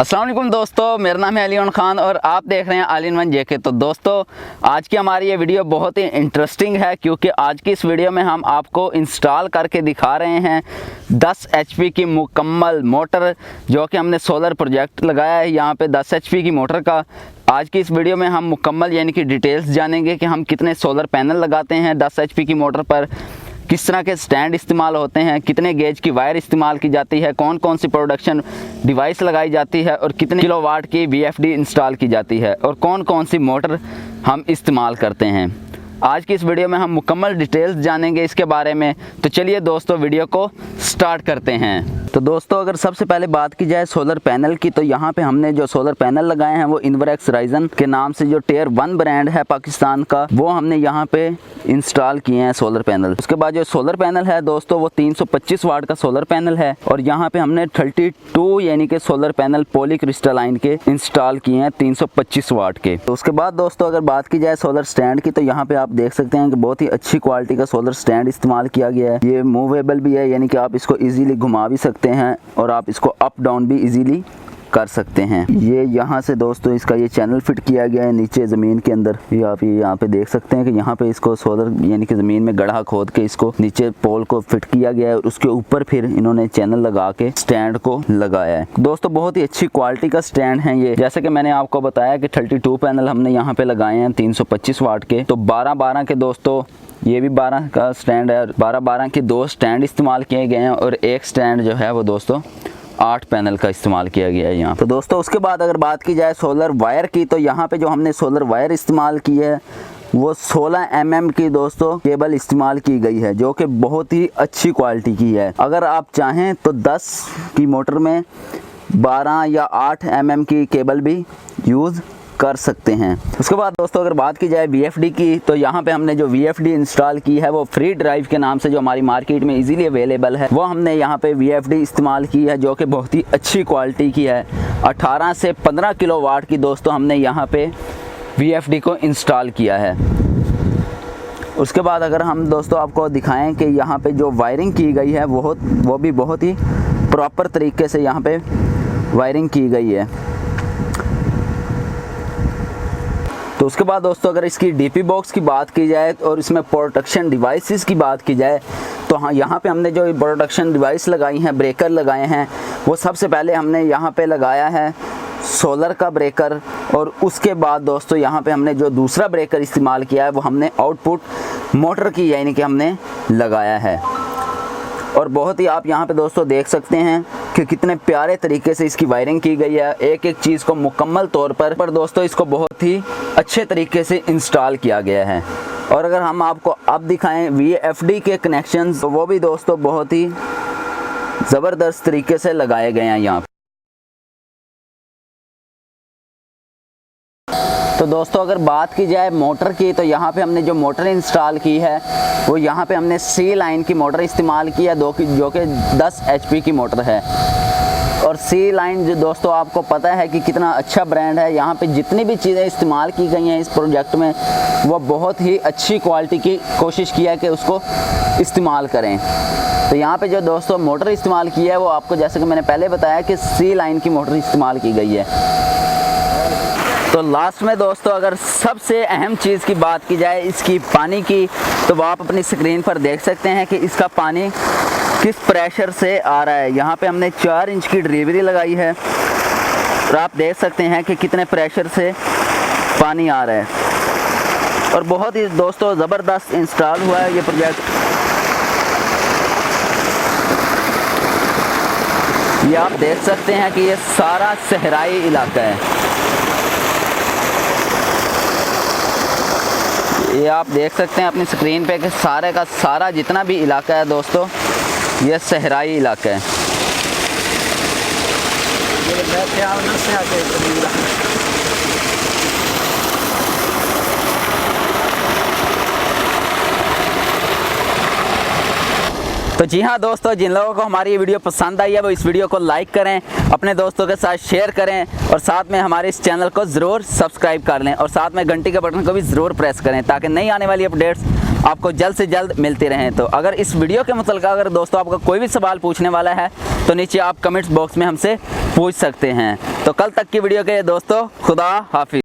अस्सलाम वालेकुम दोस्तों, मेरा नाम है अली खान और आप देख रहे हैं ऑल इन वन जेके। तो दोस्तों, आज की हमारी ये वीडियो बहुत ही इंटरेस्टिंग है क्योंकि आज की इस वीडियो में हम आपको इंस्टॉल करके दिखा रहे हैं 10 HP की मुकम्मल मोटर, जो कि हमने सोलर प्रोजेक्ट लगाया है यहाँ पे 10 HP की मोटर का। आज की इस वीडियो में हम मुकम्मल यानी कि डिटेल्स जानेंगे कि हम कितने सोलर पैनल लगाते हैं 10 HP की मोटर पर, किस तरह के स्टैंड इस्तेमाल होते हैं, कितने गेज की वायर इस्तेमाल की जाती है, कौन कौन सी प्रोडक्शन डिवाइस लगाई जाती है और कितने किलोवाट की VFD इंस्टॉल की जाती है और कौन कौन सी मोटर हम इस्तेमाल करते हैं। आज की इस वीडियो में हम मुकम्मल डिटेल्स जानेंगे इसके बारे में। तो चलिए दोस्तों, वीडियो को स्टार्ट करते हैं। तो दोस्तों, अगर सबसे पहले बात की जाए सोलर पैनल की, तो यहाँ पे हमने जो सोलर पैनल लगाए हैं वो इनवरएक्स राइजन के नाम से जो टियर 1 ब्रांड है पाकिस्तान का, वो हमने यहाँ पे इंस्टॉल किए हैं सोलर पैनल। उसके बाद जो सोलर पैनल है दोस्तों, वो 325 वाट का सोलर पैनल है और यहाँ पे हमने 32 यानी कि सोलर पैनल पॉली क्रिस्टलाइन के इंस्टॉल किए हैं 325 वाट के। तो उसके बाद दोस्तों, अगर बात की जाए सोलर स्टैंड की, तो यहाँ पे आप देख सकते हैं कि बहुत ही अच्छी क्वालिटी का सोलर स्टैंड इस्तेमाल किया गया है। ये मूवेबल भी है, यानी कि आप इसको इजीली घुमा भी सकते हैं और आप इसको अप डाउन भी इजीली कर सकते हैं। ये यहाँ से दोस्तों इसका ये चैनल फिट किया गया है नीचे ज़मीन के अंदर। ये आप यहाँ पे देख सकते हैं कि यहाँ पे इसको सोलर यानी कि ज़मीन में गड्ढा खोद के इसको नीचे पोल को फिट किया गया है और उसके ऊपर फिर इन्होंने चैनल लगा के स्टैंड को लगाया है। दोस्तों, बहुत ही अच्छी क्वालिटी का स्टैंड है ये। जैसे कि मैंने आपको बताया कि 32 पैनल हमने यहाँ पे लगाए हैं 325 वाट के। तो 12-12 के दोस्तों, ये भी 12 का स्टैंड है। 12-12 के 2 स्टैंड इस्तेमाल किए गए हैं और एक स्टैंड जो है वो दोस्तों 8 पैनल का इस्तेमाल किया गया है यहाँ। तो दोस्तों, उसके बाद अगर बात की जाए सोलर वायर की, तो यहाँ पे जो हमने सोलर वायर इस्तेमाल की है वो 16 mm की दोस्तों केबल इस्तेमाल की गई है, जो कि बहुत ही अच्छी क्वालिटी की है। अगर आप चाहें तो 10 की मोटर में 12 या 8 mm की केबल भी यूज़ कर सकते हैं। उसके बाद दोस्तों, अगर बात की जाए VFD की, तो यहाँ पे हमने जो VFD इंस्टॉल की है वो फ्री ड्राइव के नाम से जो हमारी मार्केट में इजीली अवेलेबल है, वो हमने यहाँ पे VFD इस्तेमाल की है, जो कि बहुत ही अच्छी क्वालिटी की है। 18 से 15 किलोवाट की दोस्तों हमने यहाँ पे VFD को इंस्टॉल किया है। उसके बाद अगर हम दोस्तों आपको दिखाएं कि यहाँ पे जो वायरिंग की गई है वो भी बहुत ही प्रॉपर तरीके से यहाँ पे वायरिंग की गई है। तो उसके बाद दोस्तों, अगर इसकी DP बॉक्स की बात की जाए और इसमें प्रोटेक्शन डिवाइसेस की बात की जाए, तो हाँ, यहाँ पे हमने जो प्रोटेक्शन डिवाइस लगाई हैं, ब्रेकर लगाए हैं, वो सबसे पहले हमने यहाँ पे लगाया है सोलर का ब्रेकर। और उसके बाद दोस्तों, यहाँ पे हमने जो दूसरा ब्रेकर इस्तेमाल किया है वो हमने आउटपुट मोटर की यानी कि हमने लगाया है। और बहुत ही आप यहाँ पे दोस्तों देख सकते हैं कि कितने प्यारे तरीके से इसकी वायरिंग की गई है। एक एक चीज़ को मुकम्मल तौर पर दोस्तों इसको बहुत ही अच्छे तरीके से इंस्टॉल किया गया है। और अगर हम आपको अब दिखाएं VFD के कनेक्शंस, तो वो भी दोस्तों बहुत ही ज़बरदस्त तरीके से लगाए गए हैं यहाँ। तो दोस्तों, अगर बात की जाए मोटर की, तो यहाँ पे हमने जो मोटर इंस्टॉल की है वो यहाँ पे हमने C लाइन की मोटर इस्तेमाल की है, जो कि 10 HP की मोटर है। और C लाइन जो दोस्तों आपको पता है कि कितना अच्छा ब्रांड है। यहाँ पे जितनी भी चीज़ें इस्तेमाल की गई हैं इस प्रोजेक्ट में, वो बहुत ही अच्छी क्वालिटी की कोशिश किया है कि उसको इस्तेमाल करें। तो यहाँ पे जो दोस्तों मोटर इस्तेमाल की है वो आपको, जैसे कि मैंने पहले बताया, कि C लाइन की मोटर इस्तेमाल की गई है। तो लास्ट में दोस्तों, अगर सबसे अहम चीज़ की बात की जाए इसकी पानी की, तो वो आप अपनी स्क्रीन पर देख सकते हैं कि इसका पानी किस प्रेशर से आ रहा है। यहाँ पे हमने 4 इंच की डिलीवरी लगाई है और आप देख सकते हैं कि कितने प्रेशर से पानी आ रहा है। और बहुत ही दोस्तों ज़बरदस्त इंस्टॉल हुआ है ये प्रोजेक्ट। ये आप देख सकते हैं कि ये सारा सहराई इलाका है। ये आप देख सकते हैं अपनी स्क्रीन पे कि सारे का सारा जितना भी इलाका है दोस्तों, ये सहराई इलाका है। तो जी हाँ दोस्तों, जिन लोगों को हमारी ये वीडियो पसंद आई है वो इस वीडियो को लाइक करें, अपने दोस्तों के साथ शेयर करें और साथ में हमारे इस चैनल को ज़रूर सब्सक्राइब कर लें और साथ में घंटी के बटन को भी ज़रूर प्रेस करें ताकि नई आने वाली अपडेट्स आपको जल्द से जल्द मिलती रहें। तो अगर इस वीडियो के मतलब अगर दोस्तों आपका कोई भी सवाल पूछने वाला है तो नीचे आप कमेंट्स बॉक्स में हमसे पूछ सकते हैं। तो कल तक की वीडियो के लिए दोस्तों खुदा हाफिज।